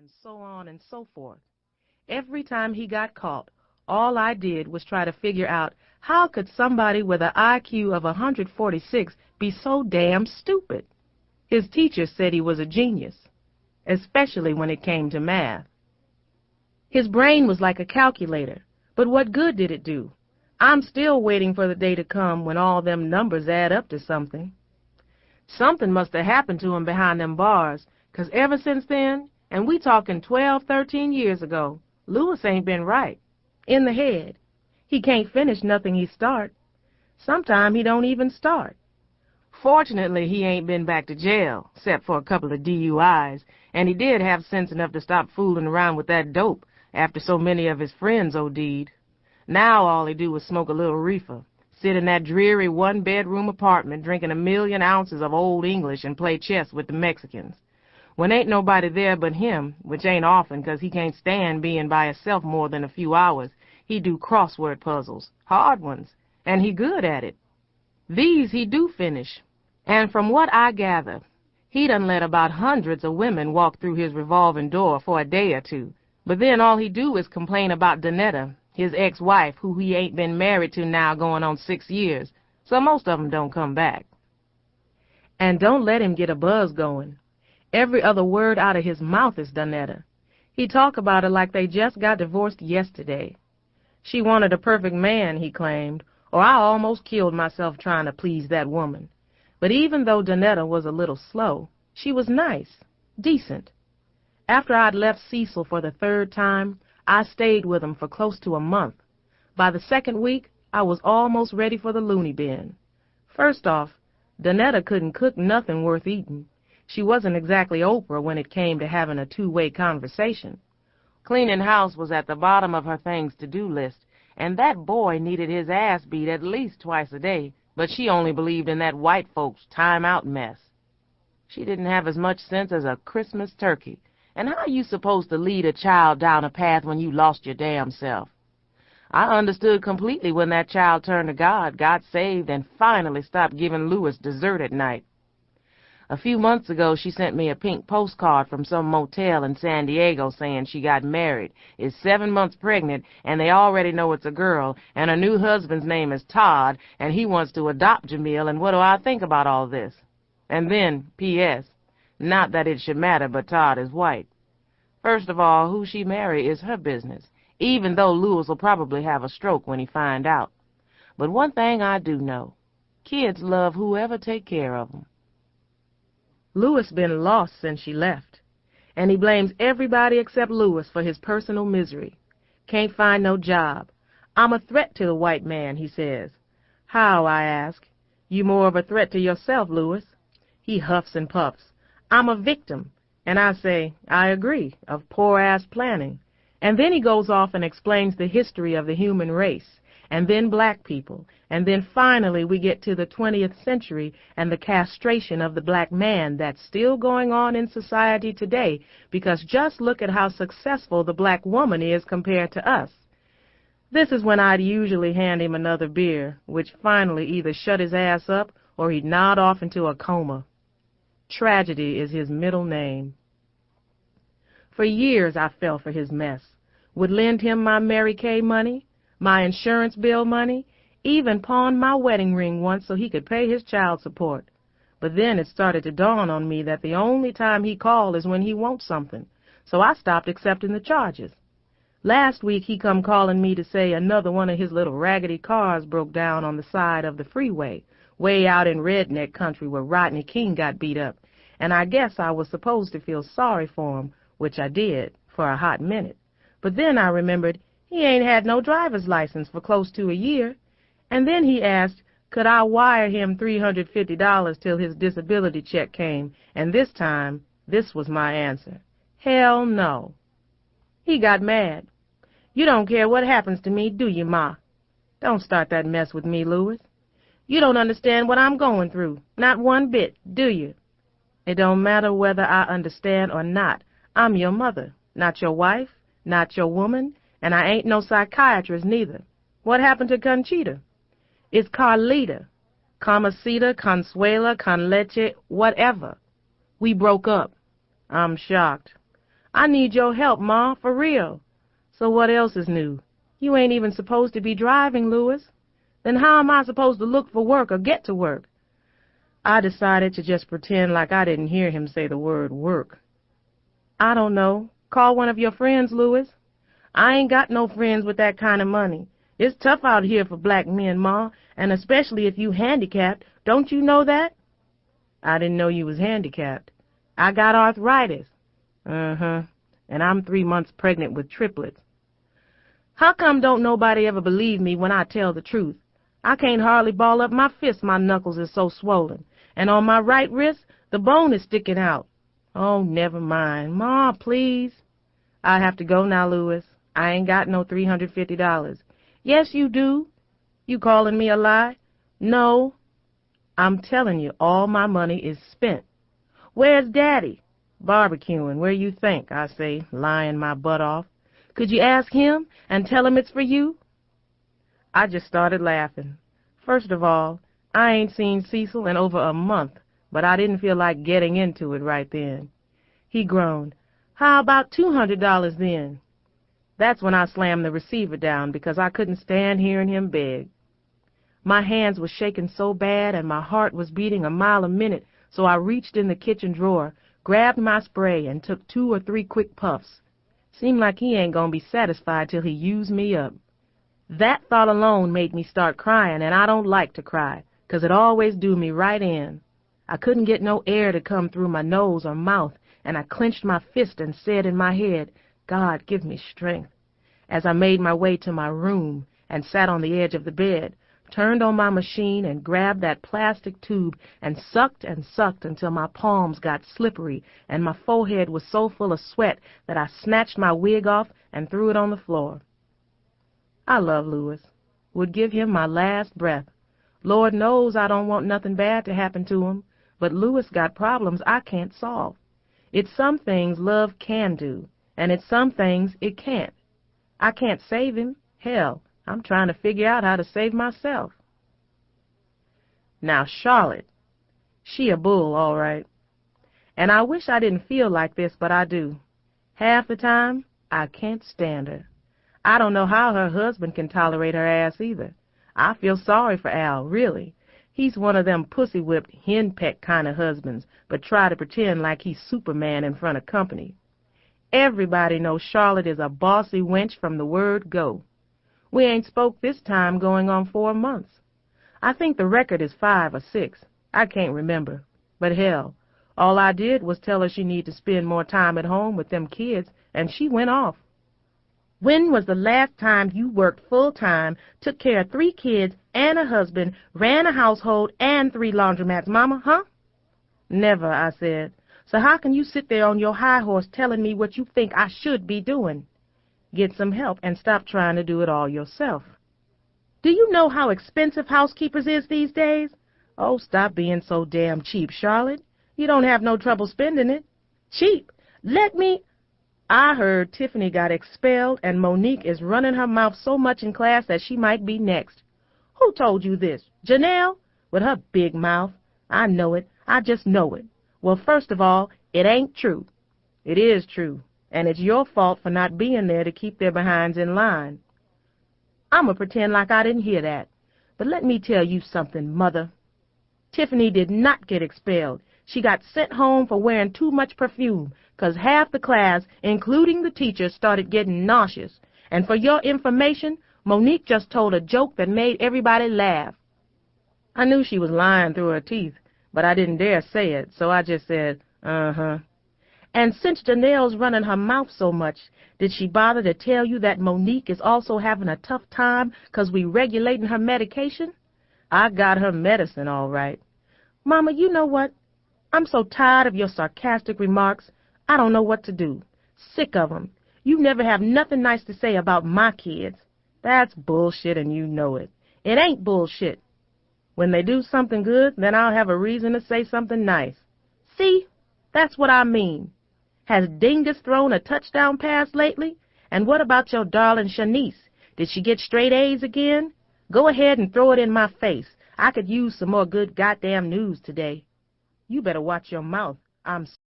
and so on and so forth. Every time he got caught, all I did was try to figure out how could somebody with an IQ of 146 be so damn stupid. His teacher said he was a genius, especially when it came to math. His brain was like a calculator, but what good did it do? I'm still waiting for the day to come when all them numbers add up to something. Something must have happened to him behind them bars, 'cause ever since then, and we talking 12, 13 years ago, Lewis ain't been right. In the head. He can't finish nothing he start. Sometime he don't even start. Fortunately, he ain't been back to jail, except for a couple of DUIs, and he did have sense enough to stop fooling around with that dope after so many of his friends OD'd. Now all he do is smoke a little reefer, sit in that dreary one-bedroom apartment drinking 1,000,000 ounces of Old English and play chess with the Mexicans. When ain't nobody there but him, which ain't often 'cause he can't stand being by himself more than a few hours, he do crossword puzzles, hard ones, and he good at it. These he do finish, and from what I gather, he done let about hundreds of women walk through his revolving door for a day or two, but then all he do is complain about Donetta, his ex-wife, who he ain't been married to now going on 6 years, so most of 'em don't come back. And don't let him get a buzz going. Every other word out of his mouth is Donetta. He talk about her like they just got divorced yesterday. She wanted a perfect man, he claimed, or I almost killed myself trying to please that woman. But even though Donetta was a little slow, she was nice, decent. After I'd left Cecil for the 3rd time, I stayed with him for close to a month. By the 2nd week, I was almost ready for the loony bin. First off, Donetta couldn't cook nothing worth eating. She wasn't exactly Oprah when it came to having a two-way conversation. Cleaning house was at the bottom of her things-to-do list, and that boy needed his ass beat at least twice a day, but she only believed in that white folks' time-out mess. She didn't have as much sense as a Christmas turkey, and how you supposed to lead a child down a path when you lost your damn self? I understood completely when that child turned to God, got saved, and finally stopped giving Lewis dessert at night. A few months ago, she sent me a pink postcard from some motel in San Diego saying she got married, is 7 months pregnant, and they already know it's a girl, and her new husband's name is Todd, and he wants to adopt Jamil, and what do I think about all this? And then, P.S., not that it should matter, but Todd is white. First of all, who she marry is her business, even though Lewis will probably have a stroke when he find out. But one thing I do know, kids love whoever take care of them. Lewis been lost since she left, and he blames everybody except Lewis for his personal misery. Can't find no job. I'm a threat to the white man, he says. How, I ask. You more of a threat to yourself, Lewis. He huffs and puffs. I'm a victim, and I say, I agree, of poor-ass planning. And then he goes off and explains the history of the human race, and then black people, and then finally we get to the 20th century and the castration of the black man that's still going on in society today, because just look at how successful the black woman is compared to us. This is when I'd usually hand him another beer, which finally either shut his ass up or he'd nod off into a coma. Tragedy is his middle name. For years I fell for his mess, would lend him my Mary Kay money, my insurance bill money, even pawned my wedding ring once so he could pay his child support. But then it started to dawn on me that the only time he called is when he wants something, so I stopped accepting the charges. Last week he come calling me to say another one of his little raggedy cars broke down on the side of the freeway, way out in redneck country where Rodney King got beat up, and I guess I was supposed to feel sorry for him, which I did, for a hot minute. But then I remembered he ain't had no driver's license for close to a year. And then he asked, could I wire him $350 till his disability check came, and this time, this was my answer. Hell no. He got mad. You don't care what happens to me, do you, Ma? Don't start that mess with me, Lewis. You don't understand what I'm going through, not one bit, do you? It don't matter whether I understand or not. I'm your mother, not your wife, not your woman, and I ain't no psychiatrist neither. What happened to Conchita? It's Carlita, Comacita, Consuela, Conleche, whatever. We broke up. I'm shocked. I need your help, Ma, for real. So what else is new? You ain't even supposed to be driving, Louis. Then how am I supposed to look for work or get to work? I decided to just pretend like I didn't hear him say the word work. I don't know. Call one of your friends, Louis. I ain't got no friends with that kind of money. It's tough out here for black men, Ma, and especially if you handicapped. Don't you know that? I didn't know you was handicapped. I got arthritis. And I'm 3 months pregnant with triplets. How come don't nobody ever believe me when I tell the truth? I can't hardly ball up my fist, my knuckles is so swollen. And on my right wrist, the bone is sticking out. Oh, never mind. Ma, please. I have to go now, Louis. I ain't got no $350. Yes, you do. You calling me a lie? No. I'm telling you, all my money is spent. Where's Daddy? Barbecuing. Where you think, I say, lying my butt off. Could you ask him and tell him it's for you? I just started laughing. First of all, I ain't seen Cecil in over a month, but I didn't feel like getting into it right then. He groaned. How about $200 then? That's when I slammed the receiver down because I couldn't stand hearing him beg. My hands were shaking so bad and my heart was beating a mile a minute, so I reached in the kitchen drawer, grabbed my spray, and took 2 or 3 quick puffs. Seemed like he ain't gonna be satisfied till he used me up. That thought alone made me start crying, and I don't like to cry, 'cause it always do me right in. I couldn't get no air to come through my nose or mouth, and I clenched my fist and said in my head, God, give me strength. As I made my way to my room and sat on the edge of the bed, turned on my machine and grabbed that plastic tube and sucked until my palms got slippery and my forehead was so full of sweat that I snatched my wig off and threw it on the floor. I love Louis. Would give him my last breath. Lord knows I don't want nothing bad to happen to him, but Louis got problems I can't solve. It's some things love can do, and it's some things it can't. I can't save him. Hell, I'm trying to figure out how to save myself. Now, Charlotte, she a bull, all right. And I wish I didn't feel like this, but I do. Half the time, I can't stand her. I don't know how her husband can tolerate her ass either. I feel sorry for Al, really. He's one of them pussy-whipped, henpecked kind of husbands, but try to pretend like he's Superman in front of company. Everybody knows Charlotte is a bossy wench from the word go. We ain't spoke this time going on 4 months. I think the record is 5 or 6. I can't remember. But hell, all I did was tell her she need to spend more time at home with them kids, and she went off. When was the last time you worked full-time, took care of 3 kids and a husband, ran a household and 3 laundromats, Mama, huh? Never, I said. So how can you sit there on your high horse telling me what you think I should be doing? Get some help and stop trying to do it all yourself. Do you know how expensive housekeepers is these days? Oh, stop being so damn cheap, Charlotte. You don't have no trouble spending it. Cheap? Let me... I heard Tiffany got expelled and Monique is running her mouth so much in class that she might be next. Who told you this? Janelle? With her big mouth. I know it. I just know it. Well, first of all, it ain't true. It is true. And it's your fault for not being there to keep their behinds in line. I'ma pretend like I didn't hear that. But let me tell you something, Mother. Tiffany did not get expelled. She got sent home for wearing too much perfume, 'cause half the class, including the teachers, started getting nauseous. And for your information, Monique just told a joke that made everybody laugh. I knew she was lying through her teeth, but I didn't dare say it, so I just said, uh-huh. And since Janelle's running her mouth so much, did she bother to tell you that Monique is also having a tough time 'cause we regulating her medication? I got her medicine all right. Mama, you know what? I'm so tired of your sarcastic remarks. I don't know what to do. Sick of 'em. You never have nothing nice to say about my kids. That's bullshit and you know it. It ain't bullshit. When they do something good, then I'll have a reason to say something nice. See? That's what I mean. Has Dingus thrown a touchdown pass lately? And what about your darling Shanice? Did she get straight A's again? Go ahead and throw it in my face. I could use some more good goddamn news today. You better watch your mouth. I'm